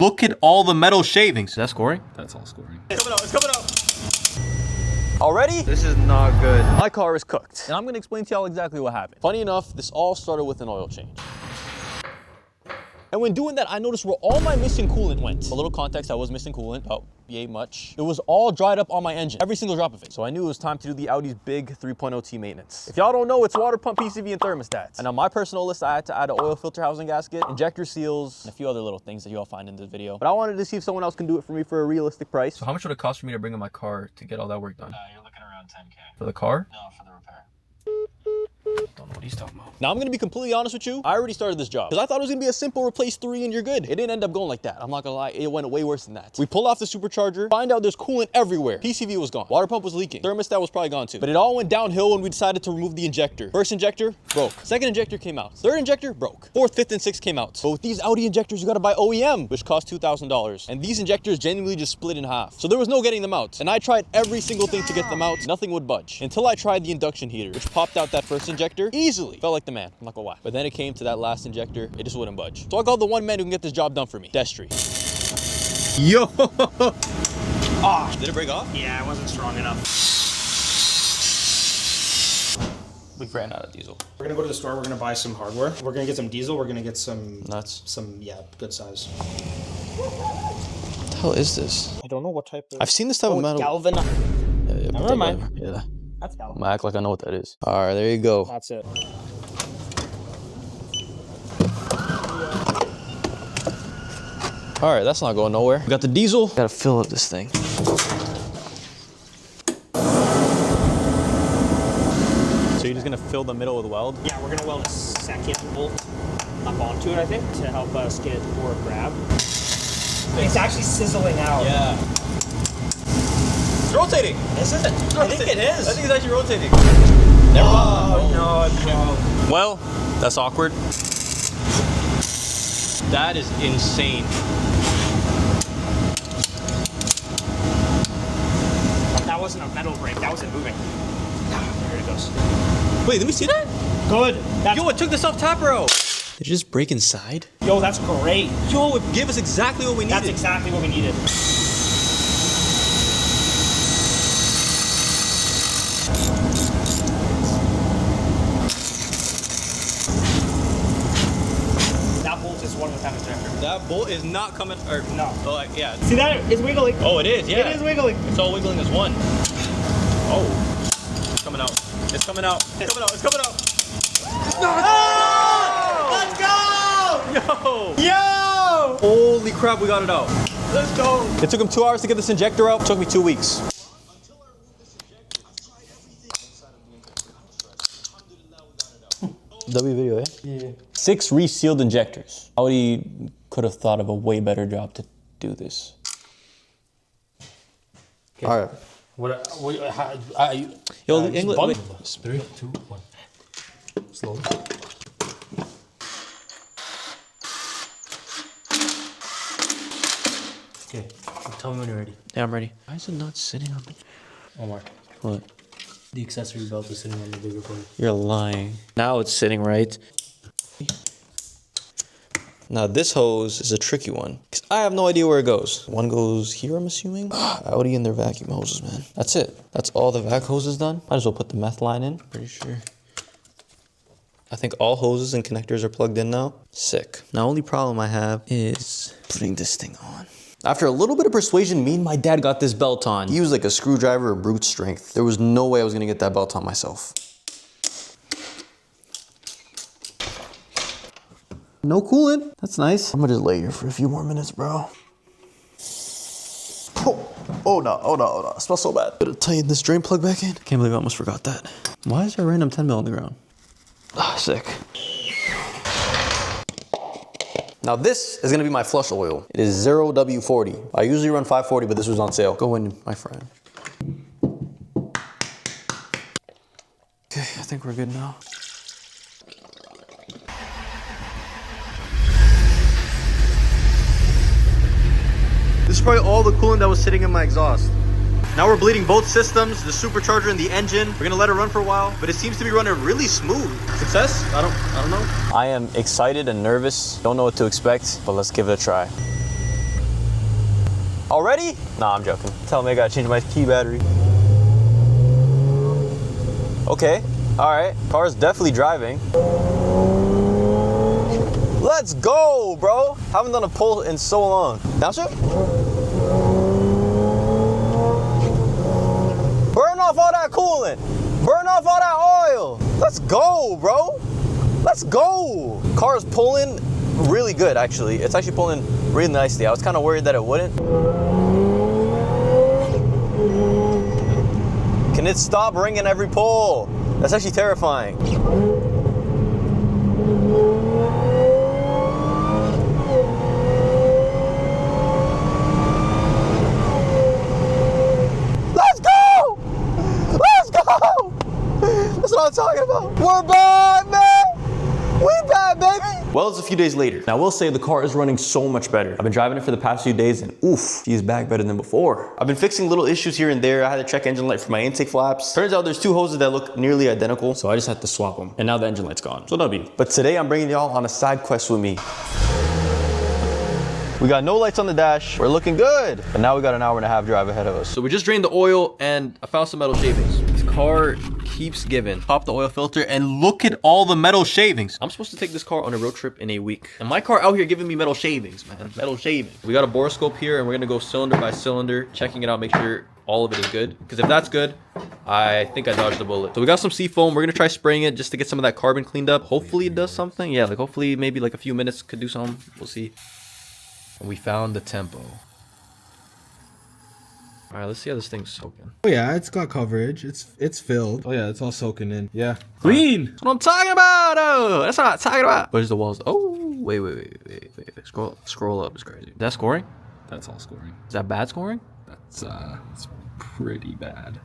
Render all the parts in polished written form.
Look at all the metal shavings. Is that scoring? That's all scoring. It's coming out, it's coming out. Already? This is not good. My car is cooked, and I'm gonna explain to y'all exactly what happened. Funny enough, this all started with an oil change. And when doing that, I noticed where all my missing coolant went. A little context, I was missing coolant, about yay much. It was all dried up on my engine, every single drop of it. So I knew it was time to do the Audi's big 3.0T maintenance. If y'all don't know, it's water pump, PCV, and thermostats. And on my personal list, I had to add an oil filter housing gasket, injector seals, and a few other little things that y'all find in this video. But I wanted to see if someone else can do it for me for a realistic price. So how much would it cost for me to bring in my car to get all that work done? You're looking around 10K. For the car? No, for the repair. Don't know what he's talking about. Now I'm gonna be completely honest with you. I already started this job because I thought it was gonna be a simple replace 3 and you're good. It didn't end up going like that. I'm not gonna lie, it went way worse than that. We pull off the supercharger, find out there's coolant everywhere. PCV was gone. Water pump was leaking. Thermostat was probably gone too. But it all went downhill when we decided to remove the injector. First injector, broke. Second injector came out. Third injector, broke. Fourth, fifth, and sixth came out. But with these Audi injectors, you gotta buy OEM, which cost $2,000. And these injectors genuinely just split in half. So there was no getting them out. And I tried every single thing to get them out. Nothing would budge. Until I tried the induction heater, which popped out that first injector easily. Felt like the man, I'm not gonna lie. But then it came to that last injector, it just wouldn't budge. So I called the one man who can get this job done for me, Destry. Yo! Oh, Did it break off? yeah, it wasn't strong enough. We ran out of diesel. We're gonna go to the store, we're gonna buy some hardware. We're gonna get some diesel, we're gonna get some nuts. Yeah, good size. What the hell is this? I don't know what type of... I've seen this type of metal. Galvan. Yeah, Never mind. Yeah. That's I'm galvan. gonna act like I know what that is. All right, there you go. That's it. All right, that's not going nowhere. We got the diesel. Gotta fill up this thing. So you're just gonna fill the middle with weld? Yeah, we're gonna weld a second bolt up onto it, I think, to help us get more grab. It's actually sizzling out. Yeah. It's rotating. Is it? I think it is. I think it's actually rotating. Never mind. No, it's wrong. Well, that's awkward. That is insane. That wasn't a metal brake, that wasn't moving. There it goes. Wait, let me see that. Good. Yo, it took the self-tap row. Did it just break inside? Yo, that's great. Yo, it gave us exactly what we needed. That's exactly what we needed. That bolt is one with that injector. That bolt is not coming, or No. oh, like, yeah. See that? It's wiggling. Oh, it is, yeah. It is wiggling. It's all wiggling as one. Oh, it's coming out. It's coming out. It's coming out. It's coming out. Oh! Let's go! Yo! Yo! Holy crap, we got it out. Let's go! It took him 2 hours to get this injector out. It took me 2 weeks. W video, eh? Yeah. 6 resealed injectors. Audi could have thought of a way better job to do this. Okay. All right. How you... Yo, just English. bundle Wait. this. 3, 2, 1. Slowly. Okay, tell me when you're ready. Yeah, I'm ready. Why is it not sitting on me? Omar, What? the accessory belt is sitting on the bigger plate. You're lying. Now it's sitting right. Now this hose is a tricky one, because I have no idea where it goes. One goes here, I'm assuming. Audi and their vacuum hoses, man. That's it. That's all the vac hose is done. Might as well put the meth line in. Pretty sure. I think all hoses and connectors are plugged in now. Sick. Now, only problem I have is putting this thing on. After a little bit of persuasion, me and my dad got this belt on. He used like a screwdriver or brute strength. There was no way I was gonna get that belt on myself. No coolant. That's nice. I'm gonna just lay here for a few more minutes, bro. Oh no, oh no, oh no. It smells so bad. Better tighten this drain plug back in. Can't believe I almost forgot that. Why is there a random 10 mil on the ground? Ah, sick. Now this is gonna be my flush oil. It is 0W40. I usually run 540, but this was on sale. Go in, my friend. Okay, I think we're good now. This is probably all the coolant that was sitting in my exhaust. Now we're bleeding both systems, the supercharger and the engine. We're gonna let it run for a while, but it seems to be running really smooth. Success? I don't know. I am excited and nervous. Don't know what to expect, but let's give it a try. Already? Nah, I'm joking. Tell me I gotta change my key battery. Okay, all right. Car's definitely driving. Let's go, bro. Haven't done a pull in so long. Downshift? Burn off all that coolant. Burn off all that oil. Let's go, bro. Let's go. Car is pulling really good, actually. It's actually pulling really nicely. I was kind of worried that it wouldn't. Can it stop ringing every pull? That's actually terrifying. Let's go! Let's go! That's what I'm talking about. We're back, man! We back, baby! Well, it's a few days later. Now, I will say the car is running so much better. I've been driving it for the past few days and oof, she's back better than before. I've been fixing little issues here and there. I had to check engine light for my intake flaps. Turns out there's two hoses that look nearly identical, so I just had to swap them. And now the engine light's gone, so no big. But today I'm bringing y'all on a side quest with me. We got no lights on the dash. We're looking good. But now we got an hour and a half drive ahead of us. So we just drained the oil and I found some metal shavings. This car keeps giving. Pop the oil filter and look at all the metal shavings. I'm supposed to take this car on a road trip in a week. And my car out here giving me metal shavings, man. Metal shavings. We got a borescope here and we're gonna go cylinder by cylinder, checking it out, make sure all of it is good. Because if that's good, I think I dodged the bullet. So we got some seafoam. We're gonna try spraying it just to get some of that carbon cleaned up. Hopefully it does something. Yeah, like hopefully maybe like a few minutes could do something. We'll see. And we found the tempo. All right, let's see how this thing's soaking. Oh yeah, it's got coverage. It's filled. Oh yeah, it's all soaking in. Yeah. Clean. That's what I'm talking about. Oh, that's what I'm talking about. Where's the walls? Oh, wait. Scroll up. It's crazy. Is that scoring? That's all scoring. Is that bad scoring? It's pretty bad.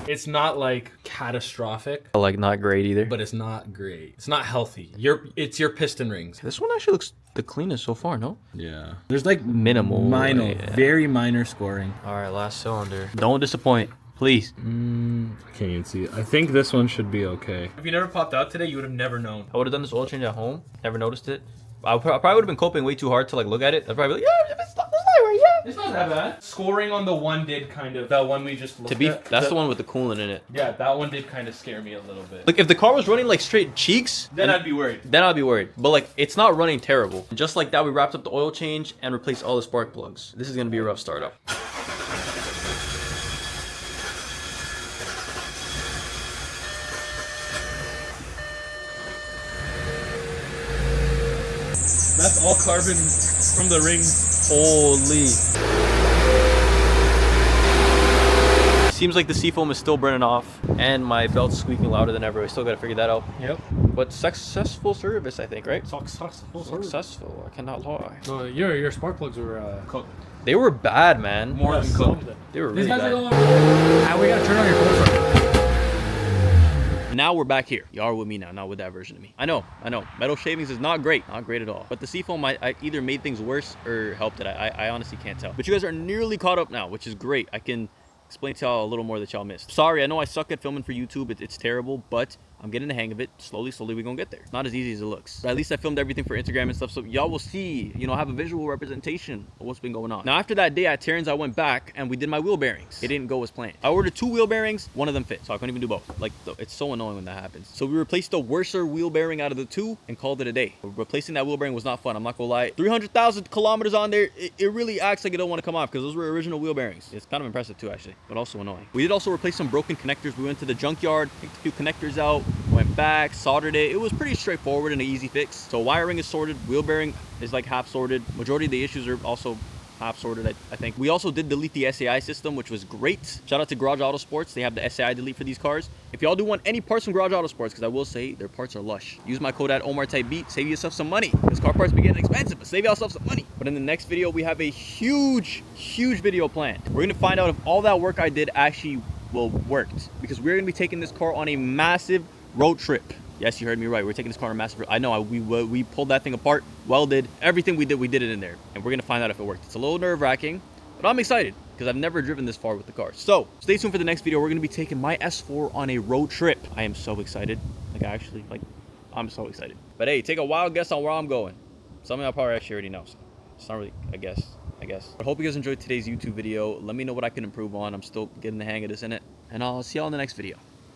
It's not like catastrophic, Like not great either. but it's not great. It's not healthy. It's your piston rings. This one actually looks the cleanest so far, no? Yeah. There's like Minimal. minor, Yeah. very minor scoring. All right, last cylinder. Don't disappoint, please. I can't even see it. I think this one should be okay. If you never popped out today, you would have never known. I would have done this oil change at home. Never noticed it. I probably would have been coping way too hard to like look at it. I'd probably be like, yeah, it's not right, yeah. It's not that bad. Scoring on the one did kind of, that one we just looked at. That's the one with the coolant in it. Yeah, that one did kind of scare me a little bit. Like if the car was running like straight cheeks, Then I'd be worried. Then I'd be worried. But like it's not running terrible. Just like that, we wrapped up the oil change and replaced all the spark plugs. This is gonna be a rough startup. That's all carbon from the rings. Holy. Seems like the seafoam is still burning off and my belt's squeaking louder than ever. I still gotta figure that out. Yep. But successful service, I think, right? Successful. Successful, I cannot lie. So your spark plugs were cooked. They were bad, man. More than cooked. They were really bad. We gotta turn on your filter. Now we're back here. Y'all are with me now, not with that version of me. I know. Metal shavings is not great at all. But the seafoam, I either made things worse or helped it. I honestly can't tell. But you guys are nearly caught up now, which is great. I can explain to y'all a little more that y'all missed. Sorry, I know I suck at filming for YouTube. It's terrible, but I'm getting the hang of it. Slowly, we're gonna get there. Not as easy as it looks. But at least I filmed everything for Instagram and stuff, so y'all will see, have a visual representation of what's been going on. Now, after that day at Terran's, I went back and we did my wheel bearings. It didn't go as planned. I ordered 2 wheel bearings, one of them fit, so I couldn't even do both. Like, it's so annoying when that happens. So we replaced the worser wheel bearing out of the 2 and called it a day. Replacing that wheel bearing was not fun, I'm not gonna lie. 300,000 kilometers on there, it really acts like it don't want to come off because those were original wheel bearings. It's kind of impressive too, actually, but also annoying. We did also replace some broken connectors. We went to the junkyard, picked a few connectors out, went back, soldered it. It was pretty straightforward and an easy fix. So wiring is sorted, wheel bearing is like half sorted. Majority of the issues are also half sorted, I think. We also did delete the SAI system, which was great. Shout out to Garage Auto Sports. They have the SAI delete for these cars. If y'all do want any parts from Garage Auto Sports, because I will say their parts are lush. Use my code at OmarTypeBeat, save yourself some money. Because car parts be getting expensive, but save yourself some money. But in the next video, we have a huge video planned. We're gonna find out if all that work I did actually worked. Because we're gonna be taking this car on a massive road trip. Yes, you heard me right. We're taking this car on a massive. I know we pulled that thing apart, welded everything we did it in there, and we're gonna find out if it worked. It's a little nerve-wracking, but I'm excited because I've never driven this far with the car. So stay tuned for the next video. We're gonna be taking my S4 on a road trip. I am so excited. I'm so excited. But hey, take a wild guess on where I'm going. Some of y'all probably actually already know. So It's not really, I guess. But hope you guys enjoyed today's YouTube video. Let me know what I can improve on. I'm still getting the hang of this in it. And I'll see y'all in the next video.